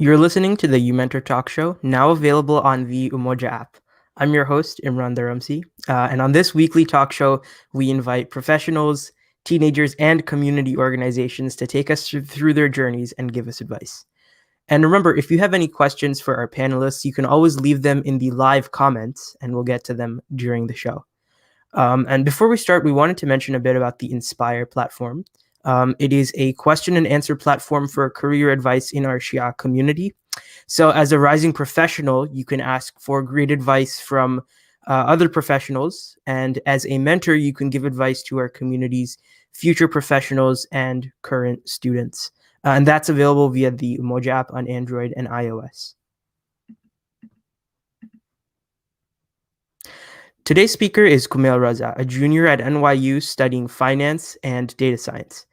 You're listening to the uMentor Talk Show, now available on the Umoja app. I'm your host, Imran Dharamsi, and on this weekly talk show, we invite professionals, teenagers, and community organizations to take us through their journeys and give us advice. And remember, if you have any questions for our panelists, you can always leave them in the live comments, and we'll get to them during the show. And before we start, we wanted to mention a bit about the Inspire platform. It is a question and answer platform for career advice in our Shi'a community. So as a rising professional, you can ask for great advice from other professionals. And as a mentor, you can give advice to our community's future professionals and current students. And that's available via the Umoja app on Android and iOS. Today's speaker is Kumail Raza, a junior at NYU studying finance and data science.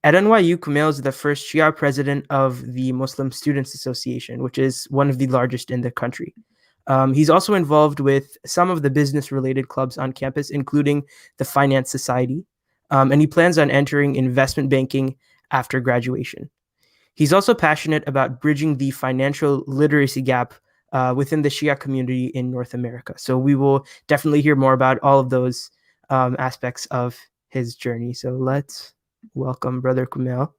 At NYU, Kumail is the first Shi'a president of the Muslim Students Association, which is one of the largest in the country. He's also involved with some of the business-related clubs on campus, including the Finance Society, and he plans on entering investment banking after graduation. He's also passionate about bridging the financial literacy gap within the Shi'a community in North America. So we will definitely hear more about all of those aspects of his journey. So let's welcome Brother Kumail.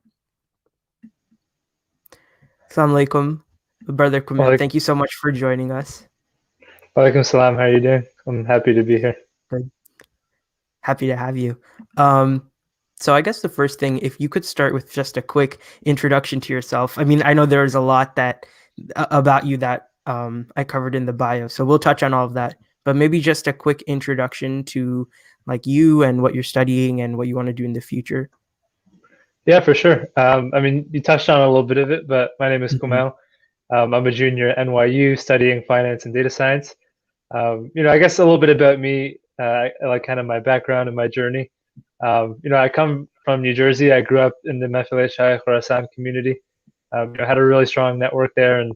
Assalamu alaikum, Brother Kumail. Thank you so much for joining us. Walaikum salam. How are you doing? I'm happy to be here. Good. Happy to have you. So I guess the first thing, if you could start with just a quick introduction to yourself. I mean, I know there's a lot that about you that I covered in the bio, so we'll touch on all of that. But maybe just a quick introduction to like you and what you're studying and what you want to do in the future. Yeah, for sure. I mean, you touched on a little bit of it, but my name is Kumail. I'm a junior at NYU studying finance and data science. I guess a little bit about me, like kind of my background and my journey. I come from New Jersey. I grew up in the Shi'a President community. I had a really strong network there and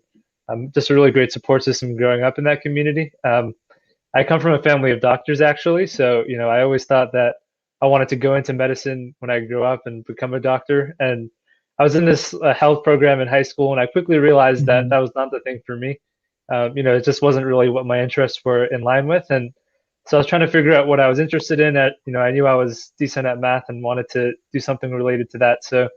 just a really great support system growing up in that community. I come from a family of doctors, actually. So, I always thought that I wanted to go into medicine when I grew up and become a doctor. And I was in this health program in high school, and I quickly realized that that was not the thing for me. It just wasn't really what my interests were in line with. And so I was trying to figure out what I was interested in. I knew I was decent at math and wanted to do something related to that. So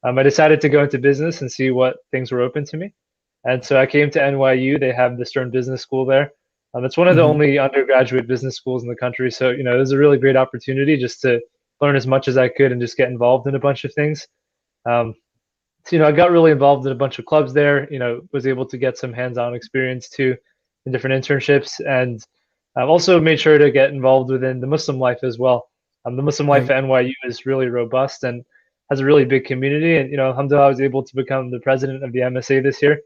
I decided to go into business and see what things were open to me. And so I came to NYU. They have the Stern Business School there. It's one of the only undergraduate business schools in the country. So, it was a really great opportunity just to learn as much as I could and just get involved in a bunch of things. So, I got really involved in a bunch of clubs there, was able to get some hands-on experience too in different internships. And I've also made sure to get involved within the Muslim life as well. The Muslim life at NYU is really robust and has a really big community. And, alhamdulillah, I was able to become the president of the MSA this year.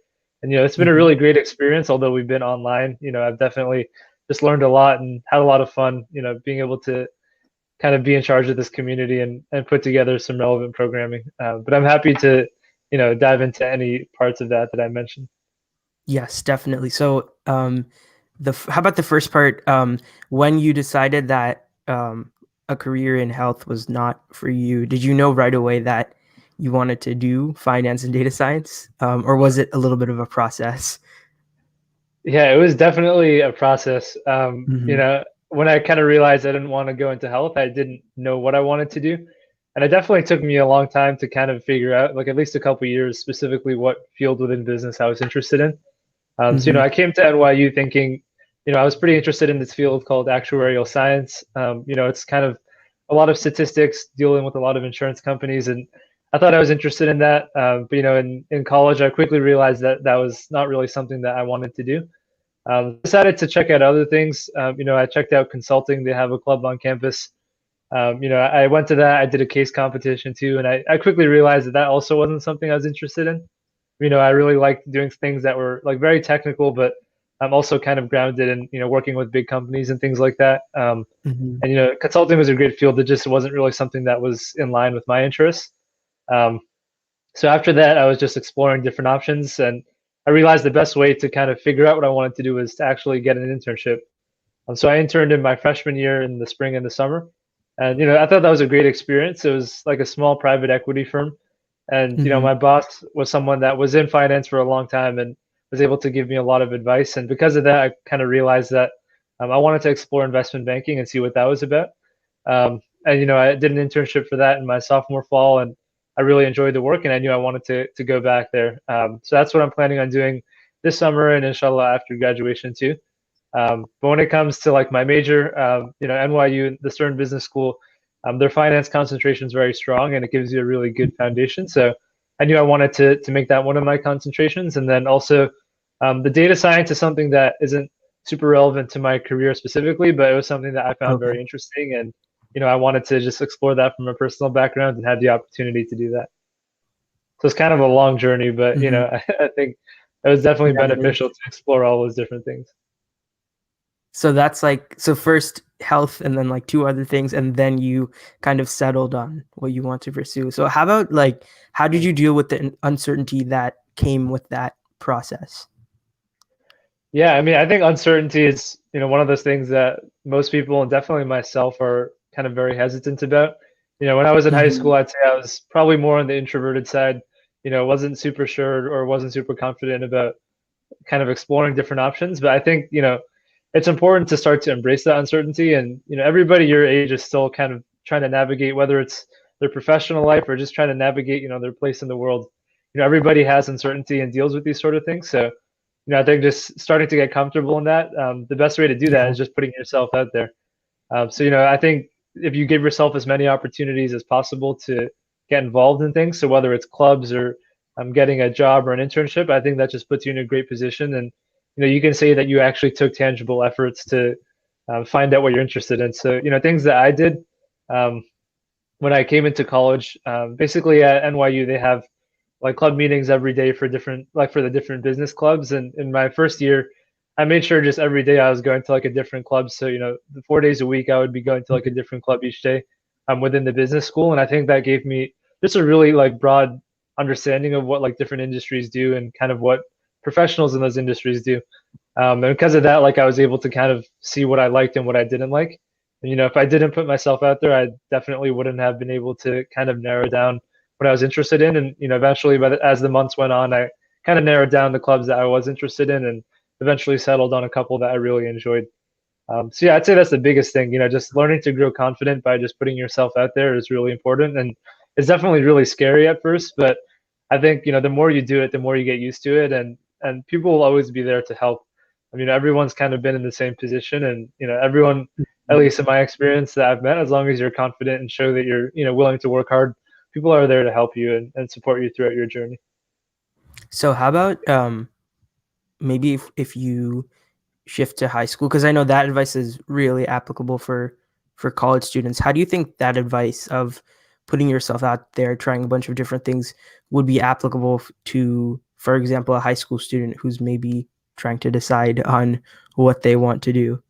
And, it's been a really great experience, although we've been online. I've definitely just learned a lot and had a lot of fun, being able to kind of be in charge of this community and put together some relevant programming. But I'm happy to, dive into any parts of that I mentioned. Yes, definitely. So how about the first part? When you decided that a career in health was not for you, did you know right away that you wanted to do finance and data science, or was it a little bit of a process? Yeah, it was definitely a process. When I kind of realized I didn't want to go into health, I didn't know what I wanted to do. And it definitely took me a long time to kind of figure out, like at least a couple of years, specifically what field within business I was interested in. So, I came to NYU thinking, I was pretty interested in this field called actuarial science. It's kind of a lot of statistics dealing with a lot of insurance companies. And I thought I was interested in that. But, in college, I quickly realized that that was not really something that I wanted to do. Decided to check out other things. I checked out consulting. They have a club on campus. I went to that. I did a case competition too. And I quickly realized that also wasn't something I was interested in. I really liked doing things that were like very technical, but I'm also kind of grounded in, working with big companies and things like that. And, consulting was a great field. It just wasn't really something that was in line with my interests. So after that, I was just exploring different options, and I realized the best way to kind of figure out what I wanted to do was to actually get an internship. So I interned in my freshman year in the spring and the summer, and I thought that was a great experience. It was like a small private equity firm, And Mm-hmm. my boss was someone that was in finance for a long time and was able to give me a lot of advice. And because of that, I kind of realized that I wanted to explore investment banking and see what that was about. And I did an internship for that in my sophomore fall, and I really enjoyed the work, and I knew I wanted to go back there. So that's what I'm planning on doing this summer, and inshallah after graduation too. But when it comes to like my major, NYU, the Stern Business School, their finance concentration is very strong, and it gives you a really good foundation. So I knew I wanted to make that one of my concentrations, and then also the data science is something that isn't super relevant to my career specifically, but it was something that I found Okay. very interesting, and I wanted to just explore that from a personal background and have the opportunity to do that. So it's kind of a long journey, but Mm-hmm. I think it was definitely Yeah, it beneficial is. to explore all those different things. So that's like, so first health and then like two other things, and then you kind of settled on what you want to pursue. So how about like, how did you deal with the uncertainty that came with that process? Yeah, I mean, I think uncertainty is, one of those things that most people and definitely myself are kind of very hesitant about. When I was in high Mm-hmm. school, I'd say I was probably more on the introverted side, wasn't super sure or wasn't super confident about kind of exploring different options. But I think, it's important to start to embrace that uncertainty. And, everybody your age is still kind of trying to navigate, whether it's their professional life or just trying to navigate, their place in the world. Everybody has uncertainty and deals with these sort of things. So, I think just starting to get comfortable in that, the best way to do that Yeah. is just putting yourself out there. So, I think if you give yourself as many opportunities as possible to get involved in things, so whether it's clubs or getting a job or an internship, I think that just puts you in a great position. And, you can say that you actually took tangible efforts to find out what you're interested in. So, things that I did um, when I came into college, basically at NYU, they have like club meetings every day for different like for the different business clubs. And in my first year, I made sure just every day I was going to like a different club. So the 4 days a week I would be going to like a Mhm. different club each day within the business school. And I think that gave me just a really like broad understanding of what like different industries do and kind of what professionals in those industries do. And because of that, like I was able to kind of see what I liked and what I didn't like. And, if I didn't put myself out there, I definitely wouldn't have been able to kind of narrow down what I was interested in. And, eventually, as the months went on, I kind of narrowed down the clubs that I was interested in and eventually settled on a couple that I really enjoyed. So yeah, I'd say that's the biggest thing. Just learning to grow confident by just putting yourself out there is really important, and it's definitely really scary at first. But I think the more you do it, the more you get used to it, and people will always be there to help. I mean, everyone's kind of been in the same position, and everyone, at Mhm. least in my experience that I've met, as long as you're confident and show that you're willing to work hard, people are there to help you and support you throughout your journey. So how about maybe if you shift to high school, because I know that advice is really applicable for college students. How do you think that advice of putting yourself out there, trying a bunch of different things, would be applicable to, for example, a high school student who's maybe trying to decide on what they want to do?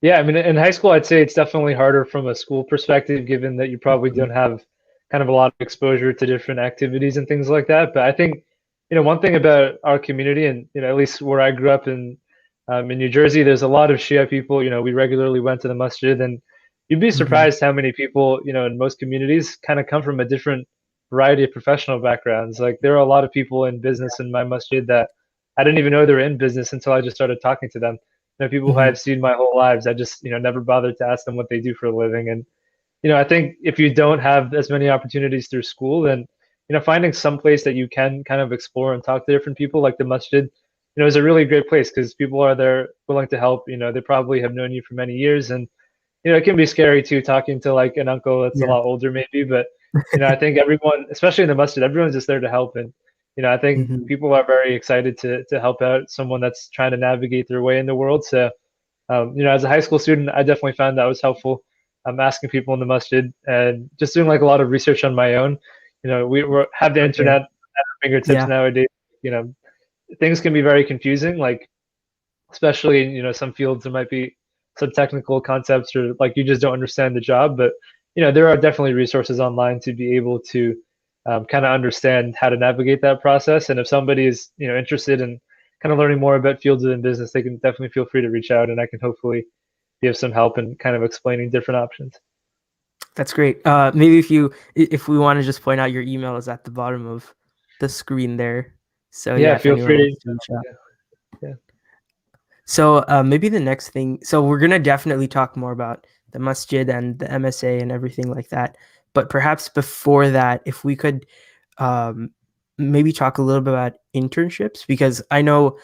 Yeah, I mean, in high school, I'd say it's definitely harder from a school perspective, given that you probably don't Mhm. have kind of a lot of exposure to different activities and things like that. But I think, one thing about our community, and at least where I grew up in New Jersey, there's a lot of Shia people. We regularly went to the masjid, and you'd be Mhm. surprised how many people, in most communities, kind of come from a different variety of professional backgrounds. Like there are a lot of people in business in my masjid that I didn't even know they were in business until I just started talking to them. People who Mhm. I've seen my whole lives, I just, never bothered to ask them what they do for a living. And, I think if you don't have as many opportunities through school, then, finding some place that you can kind of explore and talk to different people, like the masjid, is a really great place because people are there willing to help. They probably have known you for many years. And, it can be scary too, talking to like an uncle that's a Yeah. lot older maybe, but I think everyone, especially in the masjid, everyone's just there to help. And, I think Mhm. people are very excited to help out someone that's trying to navigate their way in the world. So, as a high school student, I definitely found that was helpful. I'm asking people in the masjid and just doing like a lot of research on my own. We have the Okay. internet at our fingertips Yeah. nowadays. You know, things can be very confusing, like especially in some fields there might be some technical concepts or like you just don't understand the job. But there are definitely resources online to be able to kind of understand how to navigate that process. And if somebody is interested in kind of learning more about fields within business, they can definitely feel free to reach out, and I can hopefully be of some help in kind of explaining different options. That's great. Maybe if we want to just point out, your email is at the bottom of the screen there. So yeah, Yeah, if feel anyone wants free. to reach out. Yeah. So maybe the next thing. So we're gonna definitely talk more about the masjid and the MSA and everything like that. But perhaps before that, if we could um, maybe talk a little bit about internships, because I know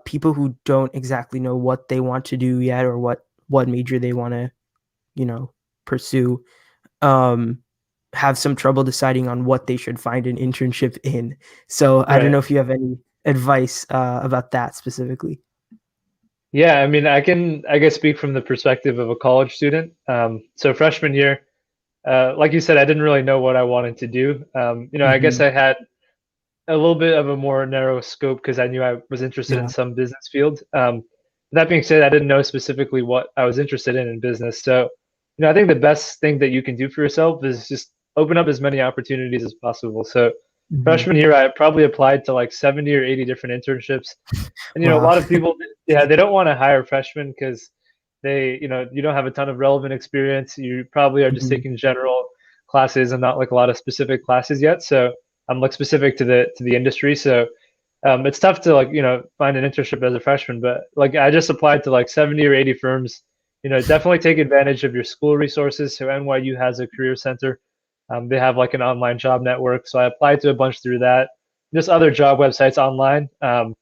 people who don't exactly know what they want to do yet, or what major they want to, pursue, um, have some trouble deciding on what they should find an internship in. So I don't Right. know if you have any advice about that specifically. Yeah, I mean, I guess speak from the perspective of a college student. So freshman year, like you said, I didn't really know what I wanted to do. I guess Hmm. I had a little bit of a more narrow scope because I knew I was interested in Yeah. some business field. That being said, I didn't know specifically what I was interested in business. So, I think the best thing that you can do for yourself is just open up as many opportunities as possible. So, Hmm. freshman year, I probably applied to like 70 or 80 different internships. And, a Wow. lot of people, yeah, they don't want to hire freshmen because you don't have a ton of relevant experience. You probably are just Hmm. taking general classes and not like a lot of specific classes yet. So, I'm like specific to the industry. So, it's tough to like find an internship as a freshman, but like I just applied to like 70 or 80 firms. Definitely take advantage of your school resources. So NYU has a career center. They have like an online job network. So I applied to a bunch through that. Just other job websites online. And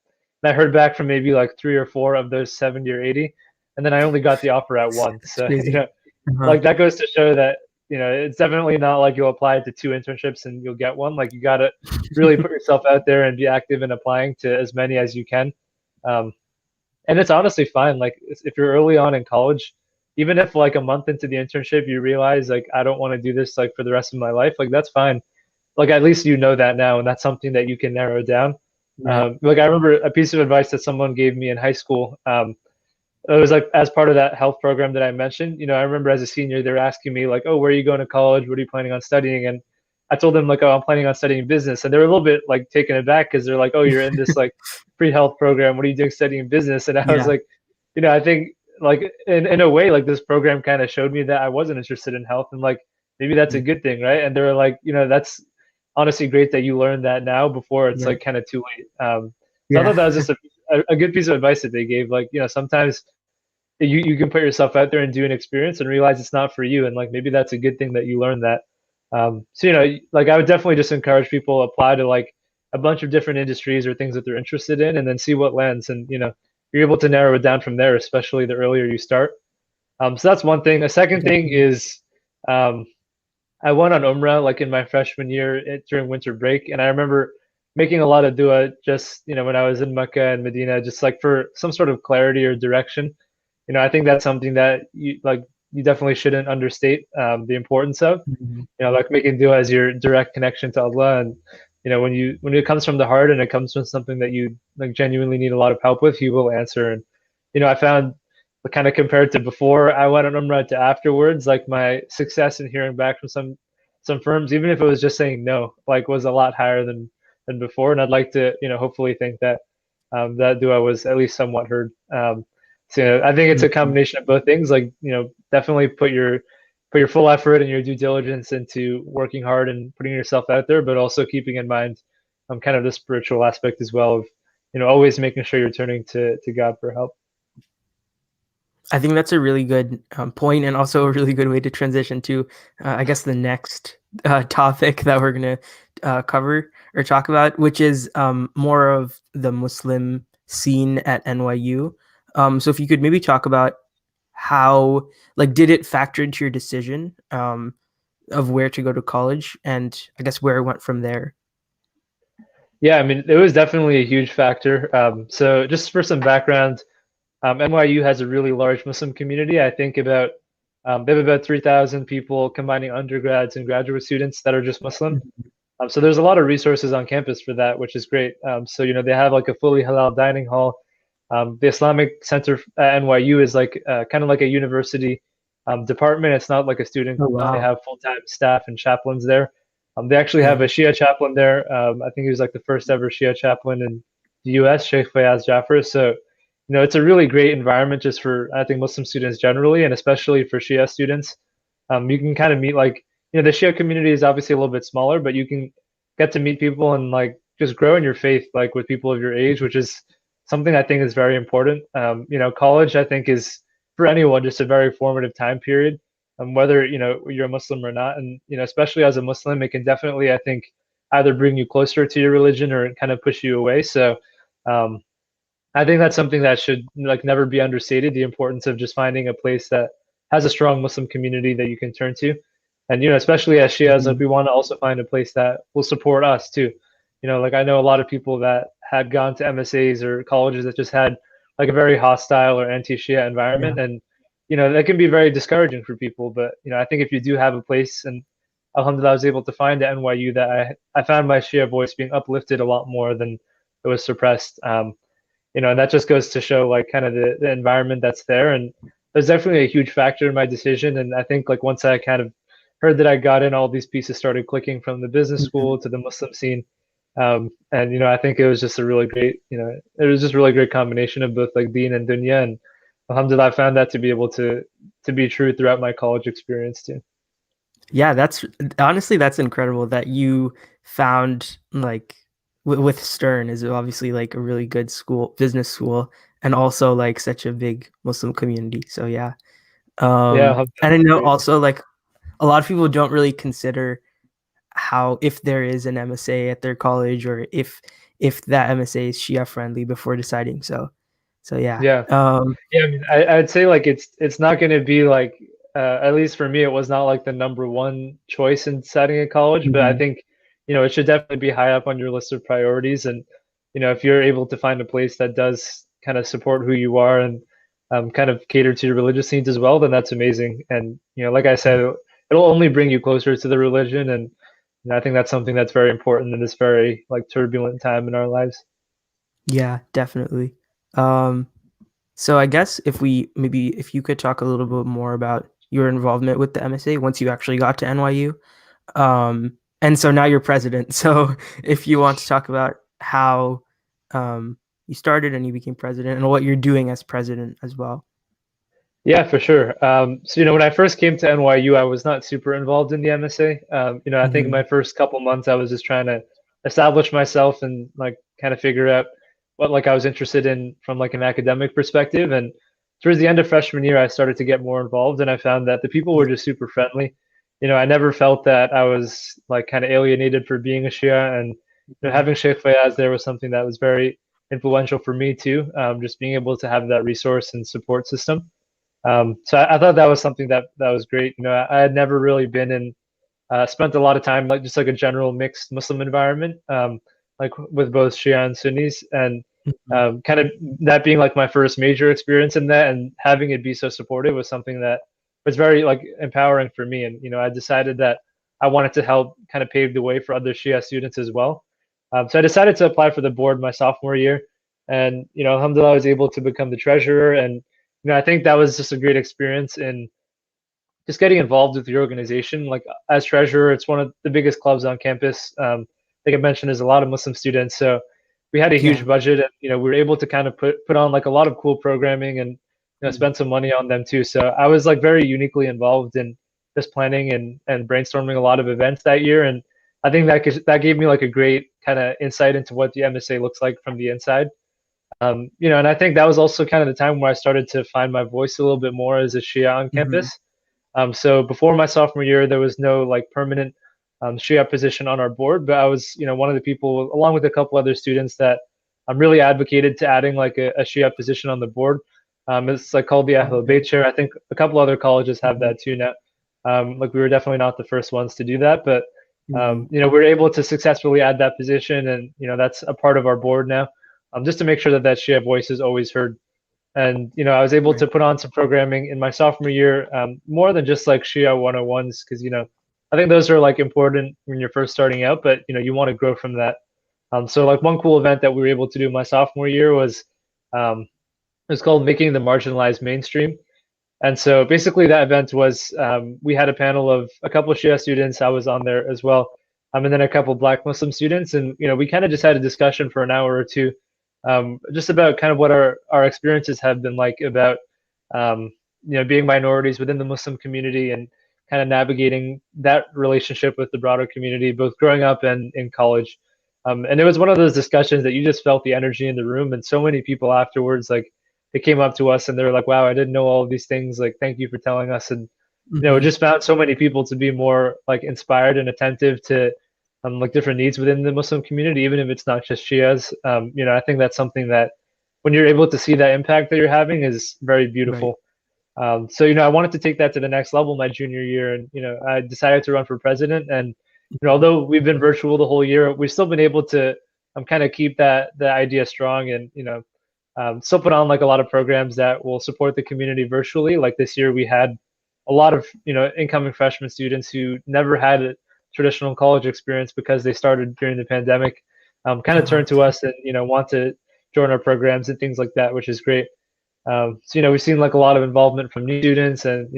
I heard back from maybe like three or four of those 70 or 80, and then I only got the offer at one. That's So crazy. Uh-huh. like that goes to show that it's definitely not like you'll apply to two internships and you'll get one. Like you got to really put yourself out there and be active in applying to as many as you can. um, and it's honestly fine, like if you're early on in college, even if like a month into the internship you realize like I don't want to do this like for the rest of my life, like that's fine. Like at least that now, and that's something that you can narrow down. Yeah. Like I remember a piece of advice that someone gave me in high school. It was like as part of that health program that I mentioned. I remember as a senior, they were asking me like, "Oh, where are you going to college? What are you planning on studying?" And I told them like, "Oh, I'm planning on studying business." And they were a little bit like taken aback because they're like, "Oh, you're in this like free health program. What are you doing studying business?" And I was Yeah. like, I think like in a way, like this program kind of showed me that I wasn't interested in health, and like maybe that's a good thing, right? And they were like, that's honestly great that you learned that now before it's Yeah. like kind of too late. So I Yeah. thought that was just a good piece of advice that they gave. Like, sometimes you can put yourself out there and do an experience and realize it's not for you, and like maybe that's a good thing that you learned that. So like I would definitely just encourage people to apply to like a bunch of different industries or things that they're interested in, and then see what lands, and you're able to narrow it down from there, especially the earlier you start. So that's one thing. A second thing Definitely. is um, I went on Umrah like in my freshman year during winter break, and I remember making a lot of dua just when I was in Mecca and Medina, just like for some sort of clarity or direction. I think that's something that you definitely shouldn't understate the importance of. Mhm. Like making dua as your direct connection to Allah, and when it comes from the heart and it comes from something that you like genuinely need a lot of help with, He will answer. And I found kind of compared to before I went on Umrah to afterwards, like my success in hearing back from some firms, even if it was just saying no, like was a lot higher than before. And I'd like to hopefully think that that dua was at least somewhat heard. So I think it's a Mhm. combination of both things. Like definitely put your full effort and your due diligence into working hard and putting yourself out there, but also keeping in mind kind of the spiritual aspect as well of always making sure you're turning to God for help. I think that's a really good point, and also a really good way to transition to, I guess, the next topic that we're gonna cover or talk about, which is more of the Muslim scene at NYU. So if you could maybe talk about how, like, did it factor into your decision of where to go to college, and I guess where it went from there? Yeah, I mean, it was definitely a huge factor. So just for some background, NYU has a really large Muslim community. I think they have about 3,000 people combining undergrads and graduate students that are just Muslim. Mhm. So there's a lot of resources on campus for that, which is great. So they have like a fully halal dining hall. The Islamic Center at NYU is like kind of like a university department. It's not like a student. Oh They wow. have full-time staff and chaplains there. They actually Yeah. have a Shia chaplain there. I think he was like the first ever Shia chaplain in the U.S., Sheikh Fayaz Jaffer. So it's a really great environment just for I think Muslim students generally, and especially for Shia students. You can kind of meet like, the Shia community is obviously a little bit smaller, but you can get to meet people and like just grow in your faith, like with people of your age, which is something I think is very important. College I think is for anyone just a very formative time period, whether you're a Muslim or not, and especially as a Muslim, it can definitely I think either bring you closer to your religion or kind of push you away. So um, I think that's something that should like never be understated, the importance of just finding a place that has a strong Muslim community that you can turn to. And especially as Shias, like Mhm. we want to also find a place that will support us too. Like I know a lot of people that had gone to MSAs or colleges that just had like a very hostile or anti-Shia Yeah. environment, and that can be very discouraging for people. But I think if you do have a place, and alhamdulillah, I was able to find at NYU that I found my Shia voice being uplifted a lot more than it was suppressed. And that just goes to show like kind of the environment that's there. And there's definitely a huge factor in my decision. And I think like once I kind of heard that I got in, all these pieces started clicking from the business Mhm. school to the Muslim scene. And I think it was just a really great, it was just a really great combination of both like deen and dunya. And alhamdulillah, I found that to be able to be true throughout my college experience too. Yeah, that's honestly that's incredible that you found like with Stern is obviously like a really good school, business school, and also like such a big Muslim community. So yeah. Yeah, And alhamdulillah, I that's know great. also like a lot of people don't really consider how if there is an MSA at their college or if that MSA is Shia friendly before deciding. So yeah. Yeah. Yeah, I mean, I'd say like it's not going to be like at least for me, it was not like the number one choice in deciding a college, but I Mhm. think it should definitely be high up on your list of priorities. And if you're able to find a place that does kind of support who you are and kind of cater to your religious needs as well, then that's amazing. And like I said, it'll only bring you closer to the religion, and I think that's something that's very important in this very like turbulent time in our lives. Yeah, definitely. Um, So I guess if we maybe if you could talk a little bit more about your involvement with the MSA once you actually got to NYU. And so now you're president. So if you want to talk about how you started and you became president and what you're doing as president as well. Yeah, for sure. So, when I first came to NYU, I was not super involved in the MSA. I think Hmm. my first couple months, I was just trying to establish myself and like kind of figure out what like I was interested in from like an academic perspective. And towards the end of freshman year, I started to get more involved, and I found that the people were Yeah. just super friendly. I never felt that I was like kind of alienated for being a Shia, and Mhm. having Sheikh Fayaz there was something that was very influential for me too. Just being able to have that resource and support system. So I thought that was something that was great. I had never really been in, spent a lot of time like just like a general mixed Muslim environment, like with both Shia and Sunnis, and Mhm. kind of that being like my first major experience in that, and having it be so supportive was something that was very like empowering for me. And I decided that I wanted to help kind of pave the way for other Shia students as well. So I decided to apply for the board my sophomore year, and alhamdulillah, I was able to become the treasurer. And I think that was just a great experience in just getting involved with the organization. Like as treasurer, it's one of the biggest clubs on campus. Like I mentioned, there's a lot of Muslim students, so we had a huge Yeah. budget, and we were able to kind of put on like a lot of cool programming and Mhm. spend some money on them too. So I was like very uniquely involved in just planning and brainstorming a lot of events that year, and I think that gave me like a great kind of insight into what the MSA looks like from the inside. And I think that was also kind of the time where I started to find my voice a little bit more as a Shia on Mhm. campus. So before my sophomore year, there was no like permanent Shia position on our board, but I was, one of the people, along with a couple other students, that really advocated to adding like a Shia position on the board. It's like called the Ahlul Okay. Bayt chair. I think a couple other colleges have Mhm. that too now. Like we were definitely not the first ones to do that, but Mhm. we were able to successfully add that position, and that's a part of our board now, just to make sure that that Shia voice is always heard. And I was able Right. to put on some programming in my sophomore year, more than just like Shia 101s, because I think those are like important when you're first starting out, but you want to grow from that. So like one cool event that we were able to do my sophomore year was it was called Making the Marginalized Mainstream. And so basically that event was we had a panel of a couple of Shia students. I was on there as well, and then a couple of Black Muslim students, and we kind of just had a discussion for an hour or two, just about kind of what our experiences have been like about um, being minorities within the Muslim community, and kind of navigating that relationship with the broader community, both growing up and in college. And it was one of those discussions that you just felt the energy in the room, and so many people afterwards, like they came up to us and they were like, "Wow, I didn't know all of these things. Like, thank you for telling us." And Hmm. just found so many people to be more like inspired and attentive to like different needs within the Muslim community, even if it's not just Shias. I think that's something that when you're able to see that impact that you're having is very Right. beautiful. So, I wanted to take that to the next level my junior year, and I decided to run for president. And although we've been virtual the whole year, we've still been able to kind of keep that idea strong, and still put on like a lot of programs that will support the community virtually. Like this year, we had a lot of incoming freshman students who never had a traditional college experience because they started during the pandemic, kind of turn to us and want to join our programs and things like that, which is great. So we've seen like a lot of involvement from new students and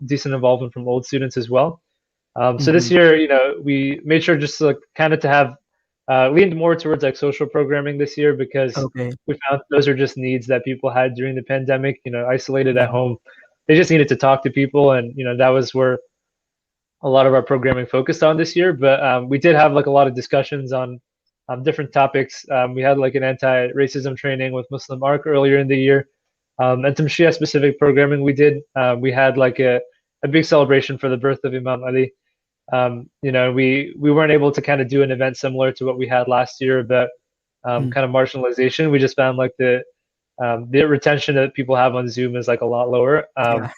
decent involvement from old students as well. So this Hmm. year, we made sure just like kind of to have leaned more towards like social programming this year, because Okay. we found those are just needs that people had during the pandemic. Isolated at Yeah. home, they just needed to talk to people, and that was where a lot of our programming focused on this year. But we did have like a lot of discussions on different topics. We had like an anti-racism training with Muslim Arc earlier in the year, and some Shia specific programming we did. We had like a big celebration for the birth of Imam Ali. We weren't able to kind of do an event similar to what we had last year about Mm. kind of marginalization. We just found like the retention that people have on Zoom is like a lot lower. Yeah.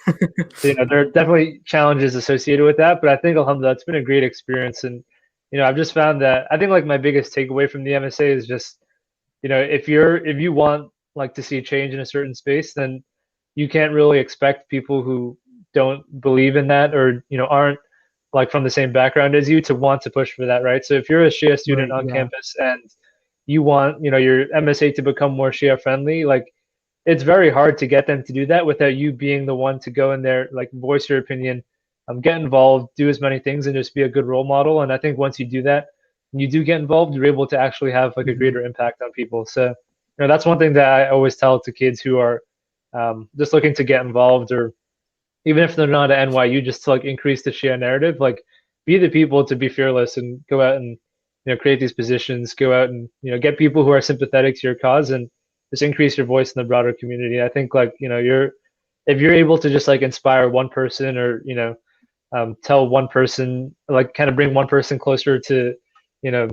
So, there are definitely challenges associated with that, but I think alhamdulillah, it's been a great experience. And I've just found that I think like my biggest takeaway from the MSA is just if you want like to see change in a certain space, then you can't really expect people who don't believe in that, or aren't like from the same background as you, to want to push for that, right? So if you're a Shia student Right. on Yeah. campus and you want your MSA to become more Shia friendly, like it's very hard to get them to do that without you being the one to go in there, like voice your opinion, get involved, do as many things, and just be a good role model. And I think once you do that, and you do get involved, you're able to actually have like a Hmm. greater impact on people. So, that's one thing that I always tell to kids who are just looking to get involved, or even if they're not at NYU, just to like increase the Shia narrative, like be the people to be fearless and go out and create these positions, go out and get people who are sympathetic to your cause, and just increase your voice in the broader community. I think like if you're able to just like inspire one person, or tell one person, like kind of bring one person closer to you know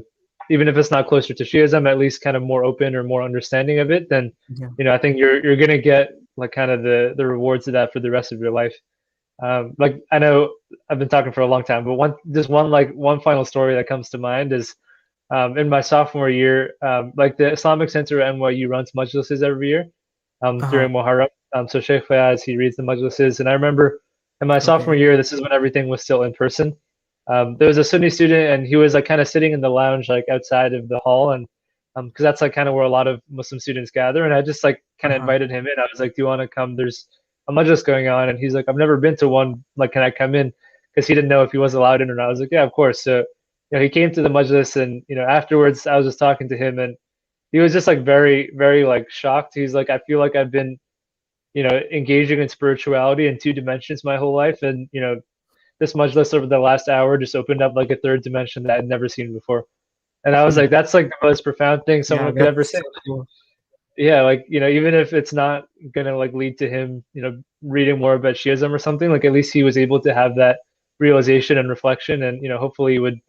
even if it's not closer to Shiism, at least kind of more open or more understanding of it, then Yeah. I think you're gonna get like kind of the rewards of that for the rest of your life. Like I know I've been talking for a long time, but one final story that comes to mind is in my sophomore year, like the Islamic Center at NYU runs majlises every year Uh-huh. during Muharram. So Sheikh Fayaz, he reads the majlises, and I remember in my sophomore Okay. year, this is when everything was still in person. There was a Sunni student, and he was like kind of sitting in the lounge, like outside of the hall, and because that's like kind of where a lot of Muslim students gather. And I just like kind of Uh-huh. invited him in. I was like, "Do you want to come? There's a majlis going on," and he's like, "I've never been to one. Like, can I come in?" Because he didn't know if he was allowed in or not. I was like, "Yeah, of course." So he came to the majlis, and afterwards I was just talking to him, and he was just like very, very like shocked. He's like, "I feel like I've been engaging in spirituality in two dimensions my whole life, and this majlis over the last hour just opened up like a third dimension that I'd never seen before." And I was like, Hmm. "That's like the most profound thing Yeah, someone could ever that's say." so cool. Yeah, like even if it's not gonna like lead to him reading more about Shiism or something, like at least he was able to have that realization and reflection, and hopefully he would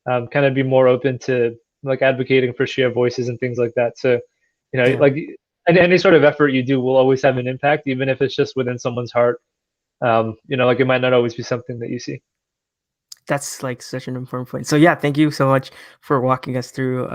kind of be more open to like advocating for Shia voices and things like that. So Yeah. like any sort of effort you do will always have an impact, even if it's just within someone's heart. Like it might not always be something that you see. That's like such an important point. So yeah, thank you so much for walking us through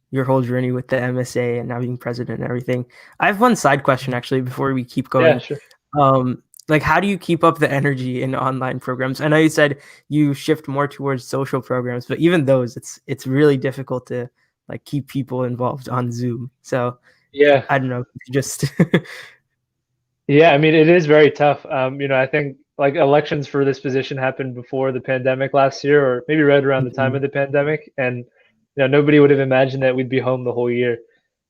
your whole journey with the MSA and now being president and everything. I have one side question actually before we keep Yeah, going. sure. Like how do you keep up the energy in online programs? I know you said you shift more towards social programs, but even those it's really difficult to like keep people involved on Zoom. So Yeah. I don't know, just Yeah, I mean, it is very tough. I think like elections for this position happened before the pandemic last year, or maybe right around the time Mhm. of the pandemic, and nobody would have imagined that we'd be home the whole year.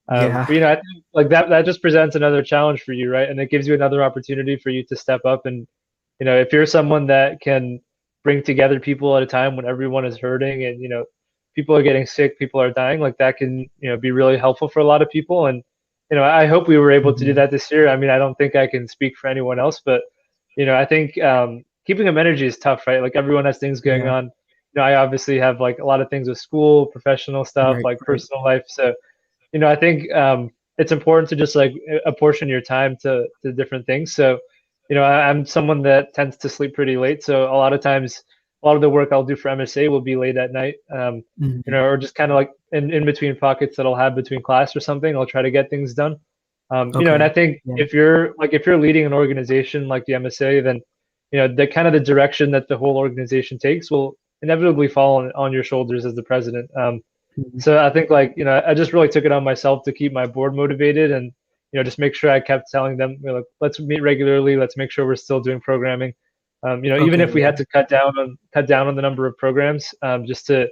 Yeah. But I think like that just presents another challenge for you, right? And it gives you another opportunity for you to step up, and if you're someone that can bring together people at a time when everyone is hurting and people are getting sick, people are dying, like that can be really helpful for a lot of people. And I hope we were able to do Mhm. that this year. I mean, I don't think I can speak for anyone else, but I think keeping up energy is tough, right? Like everyone has things going Yeah. on. I obviously have like a lot of things with school, professional stuff, Right. like Right. personal life. So I think it's important to just like apportion your time to different things. So, I'm someone that tends to sleep pretty late. So a lot of times, a lot of the work I'll do for MSA will be late at night. Mhm. Or just kind of like in between pockets that I'll have between class or something. I'll try to get things done. And I Okay. think Yeah. if you're leading an organization like the MSA, then the kind of the direction that the whole organization takes will inevitably fall on your shoulders as the president. Mhm. So I think like, I just really took it on myself to keep my board motivated and, just make sure I kept telling them, like, let's meet regularly. Let's make sure we're still doing programming. Even Okay. if we Yeah. had to cut down on the number of programs, just to,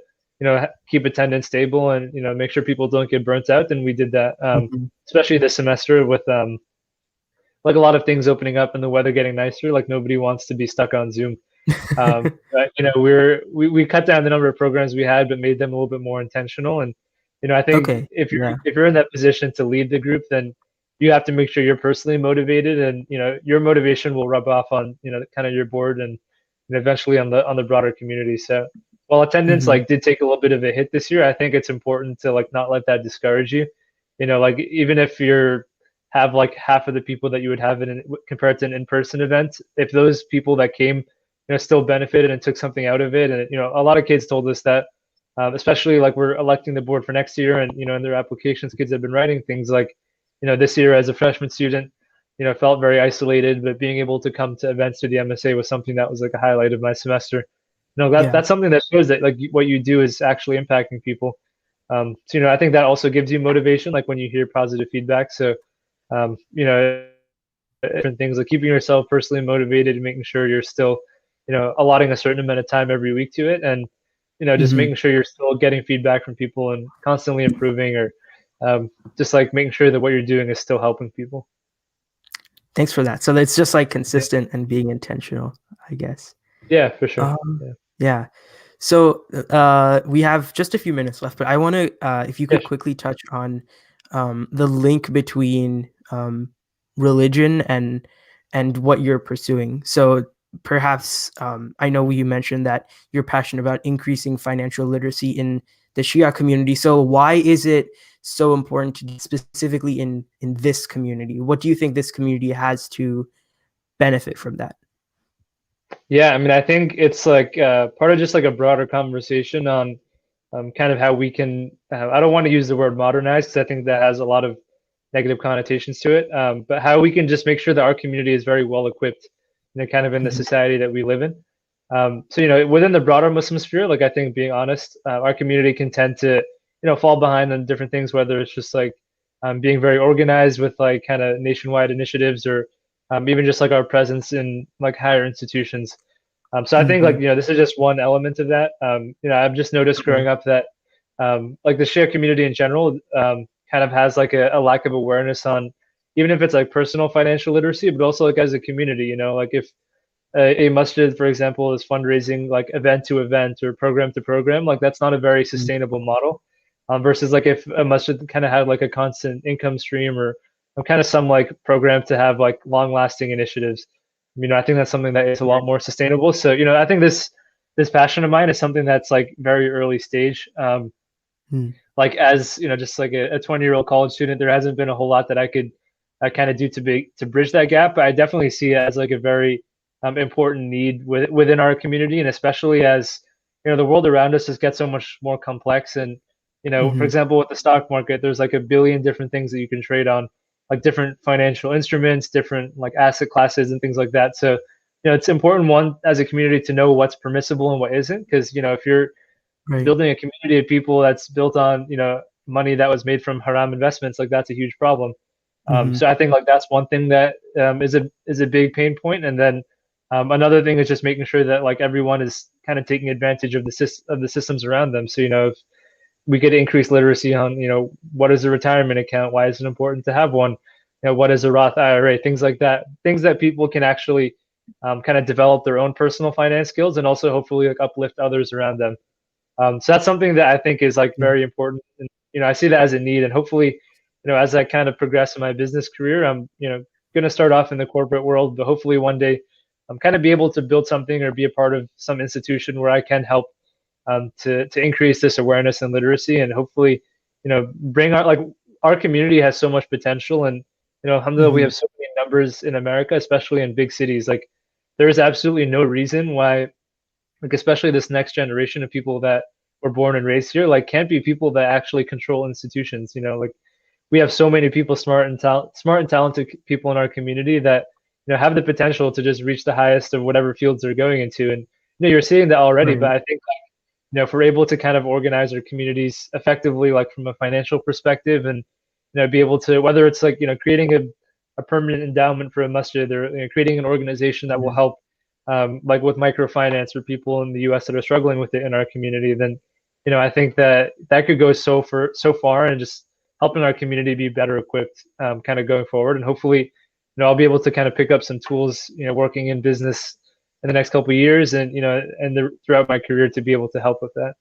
keep attendance stable and, make sure people don't get burnt out. And we did that, Mhm. especially this semester with, like a lot of things opening up and the weather getting nicer. Like nobody wants to be stuck on Zoom. But we cut down the number of programs we had, but made them a little bit more intentional. And I think Okay. Yeah. if you're in that position to lead the group, then you have to make sure you're personally motivated, and your motivation will rub off on kind of your board and eventually on the broader community. So while attendance Mhm. like did take a little bit of a hit this year, I think it's important to like not let that discourage you. Like even if you're have like half of the people that you would have compared to an in-person event, if those people that came still benefited and took something out of it. And a lot of kids told us that, especially like we're electing the board for next year, and in their applications, kids have been writing things like, this year as a freshman student, felt very isolated, but being able to come to events through the MSA was something that was like a highlight of my semester. Yeah. That's something that shows that like what you do is actually impacting people. So I think that also gives you motivation, like when you hear positive feedback. So different things like keeping yourself personally motivated and making sure you're still allotting a certain amount of time every week to it, and just Mhm. making sure you're still getting feedback from people and constantly improving, or just like making sure that what you're doing is still helping people. Thanks for that. So it's just like Yeah, consistent and being intentional, I guess. yeah, for sure. Um, Yeah, yeah. So we have just a few minutes left, but I want to, if you yeah, could quickly touch on the link between religion and what you're pursuing. So perhaps I know you mentioned that you're passionate about increasing financial literacy in the Shia community. So why is it so important to do specifically in this community? What do you think this community has to benefit from that? yeah. I mean, I think it's like part of just like a broader conversation on kind of how we can. I don't want to use the word modernize because I think that has a lot of negative connotations to it. But how we can just make sure that our community is very well equipped, kind of in the Mhm. society that we live in. So within the broader Muslim sphere, like I think being honest, our community can tend to fall behind on different things, whether it's just like being very organized with like kind of nationwide initiatives, or even just like our presence in like higher institutions. So I think like Mhm. this is just one element of that. I've just noticed Okay. growing up that like the Shia community in general kind of has like a lack of awareness on, even if it's like personal financial literacy, but also like as a community. Like if a masjid, for example, is fundraising like event to event or program to program, like that's not a very Mhm. sustainable model. Versus like if a masjid kind of had like a constant income stream, or kind of some like program to have like long lasting initiatives. I think that's something that is a lot Right. more sustainable. So I think this passion of mine is something that's like very early stage. Mm. Like as just like a 20-year-old college student, there hasn't been a whole lot that I could kind of do to bridge that gap. But I definitely see it as like a very important need within our community, and especially as the world around us just gets so much more complex. And for Mhm. example, with the stock market, there's like a billion different things that you can trade on, like different financial instruments, different like asset classes and things like that. So it's important, one, as a community, to know what's permissible and what isn't, because if you're Right. building a community of people that's built on money that was made from haram investments, like that's a huge problem. Mhm. So I think like that's one thing that is a big pain point. And then another thing is just making sure that like everyone is kind of taking advantage of the systems around them. So if we get increased literacy on what is a retirement account, why is it important to have one, what is a Roth IRA, things like that, things that people can actually kind of develop their own personal finance skills and also hopefully like uplift others around them. So that's something that I think is like Yeah. very important. And, I see that as a need, and hopefully, as I kind of progress in my business career, I'm, going to start off in the corporate world, but hopefully one day I'm kind of be able to build something or be a part of some institution where I can help to increase this awareness and literacy, and hopefully, bring our community has so much potential, and alhamdulillah, we Hmm. have so many numbers in America, especially in big cities. Like there is absolutely no reason why, like especially this next generation of people that were born and raised here, like can't be people that actually control institutions. Like we have so many people, smart and talented people in our community that have the potential to just reach the highest of whatever fields they're going into, and you're seeing that already. But Right. I think if we're able to kind of organize our communities effectively, like from a financial perspective, and be able to, whether it's like creating a permanent endowment for a masjid, or creating an organization that will Yeah. help like with microfinance for people in the US that are struggling with it in our community, then I think that that could go so far and just helping our community be better equipped kind of going forward. And hopefully I'll be able to kind of pick up some tools working in business in the next couple of years, and throughout my career to be able to help with that.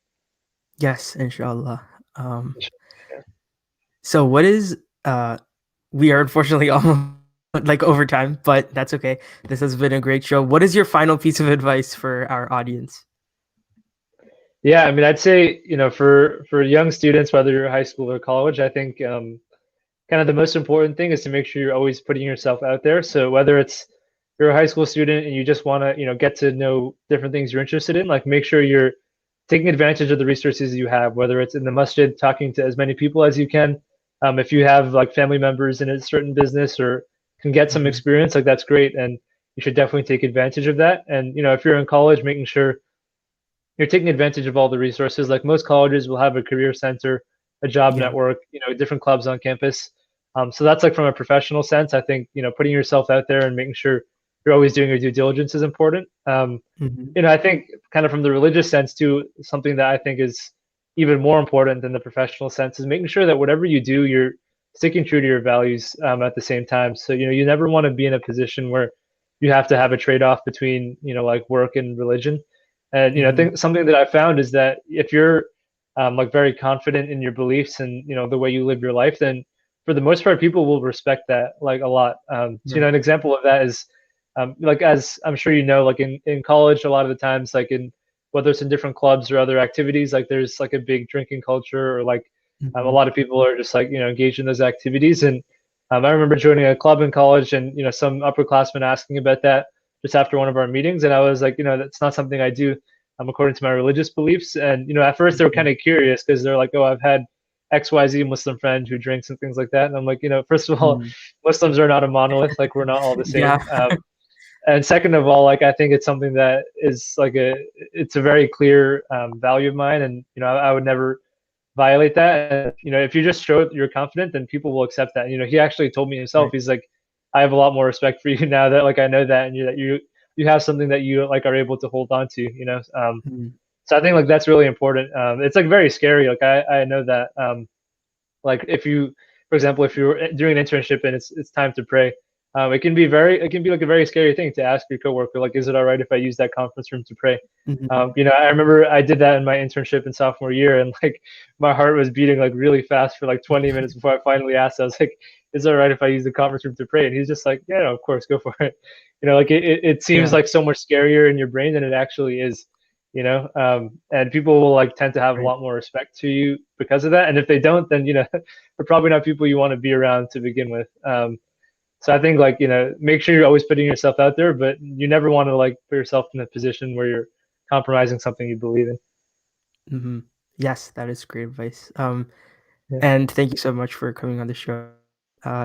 Yes, inshallah. Um, Yeah. so what is we are unfortunately almost like over time, but that's okay. This has been a great show. What is your final piece of advice for our audience? Yeah, I mean, I'd say, for young students, whether you're high school or college, I think kind of the most important thing is to make sure you're always putting yourself out there. So whether it's you're a high school student and you just want to, get to know different things you're interested in, like make sure you're taking advantage of the resources you have, whether it's in the masjid, talking to as many people as you can. If you have like family members in a certain business or can get some Hmm. experience, like that's great. And you should definitely take advantage of that. And, if you're in college, making sure you're taking advantage of all the resources. Like most colleges will have a career center, a job Yeah. network, different clubs on campus. So that's like from a professional sense. I think putting yourself out there and making sure you're always doing your due diligence is important. Hmm. I think kind of from the religious sense too, something that I think is even more important than the professional sense is making sure that whatever you do, you're sticking true to your values at the same time. So you never want to be in a position where you have to have a trade-off between like work and religion. And I Hmm. think something that I found is that if you're like very confident in your beliefs and the way you live your life, then for the most part, people will respect that like a lot. So Right. an example of that is like as I'm sure like in college, a lot of the times, like in whether it's in different clubs or other activities, like there's like a big drinking culture, or like a Hmm. lot of people are just like engaged in those activities. And I remember joining a club in college, and some upperclassmen asking about that just after one of our meetings, and I was like, that's not something I do according to my religious beliefs. And at first they were kind of curious because they're like, oh, I've had XYZ Muslim friend who drinks and things like that. And I'm like, first of all, Hmm. Muslims are not a monolith. Like we're not all the Yeah. same. And second of all, like I think it's something that is like it's a very clear value of mine, and I would never violate that. And, if you just show you're confident, then people will accept that. He actually told me himself, Right. he's like, I have a lot more respect for you now that like I know that, and you have something that you like are able to hold on to. Hmm. So I think like that's really important. It's like very scary. Like I know that like if you, for example, if you're doing an internship and it's time to pray, it can be like a very scary thing to ask your coworker, like, is it all right if I use that conference room to pray? Hmm. I remember I did that in my internship in sophomore year, and like my heart was beating like really fast for like 20 minutes before I finally asked. I was like, is it all right if I use the conference room to pray? And he's just like, yeah, no, of course, go for it. Like it seems Yeah. like so much scarier in your brain than it actually is. And people will like tend to have a Right. lot more respect to you because of that. And if they don't, then they're probably not people you want to be around to begin with. So I think like make sure you're always putting yourself out there, but you never want to like put yourself in a position where you're compromising something you believe in. Hmm. Yes, that is great advice. Yeah. And thank you so much for coming on the show,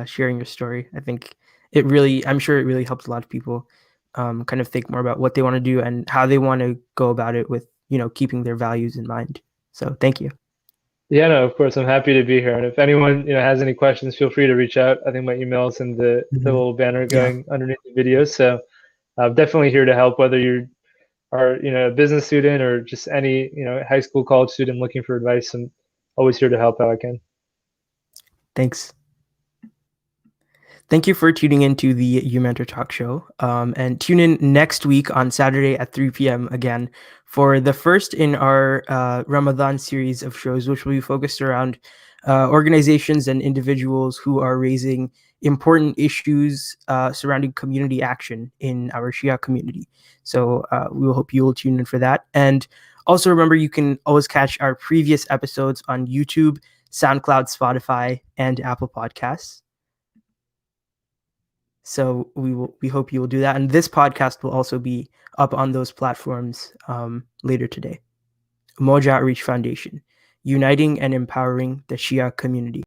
sharing your story. I think I'm sure it really helps a lot of people kind of think more about what they want to do and how they want to go about it with, keeping their values in mind. So thank you. Yeah, no, of course, I'm happy to be here. And if anyone, has any questions, feel free to reach out. I think my email is in the Hmm. little banner Yeah. going underneath the video. So I'm definitely here to help, whether you are, a business student or just any, high school, college student looking for advice. I'm always here to help how I can. Thanks. Thank you for tuning into the uMentor Talk Show. And tune in next week on Saturday at 3 p.m. again for the first in our Ramadan series of shows, which will be focused around organizations and individuals who are raising important issues surrounding community action in our Shia community. So we will hope you will tune in for that. And also remember, you can always catch our previous episodes on YouTube, SoundCloud, Spotify, and Apple Podcasts. So we hope you will do that, and this podcast will also be up on those platforms later today. Umoja Outreach Foundation, uniting and empowering the Shia community.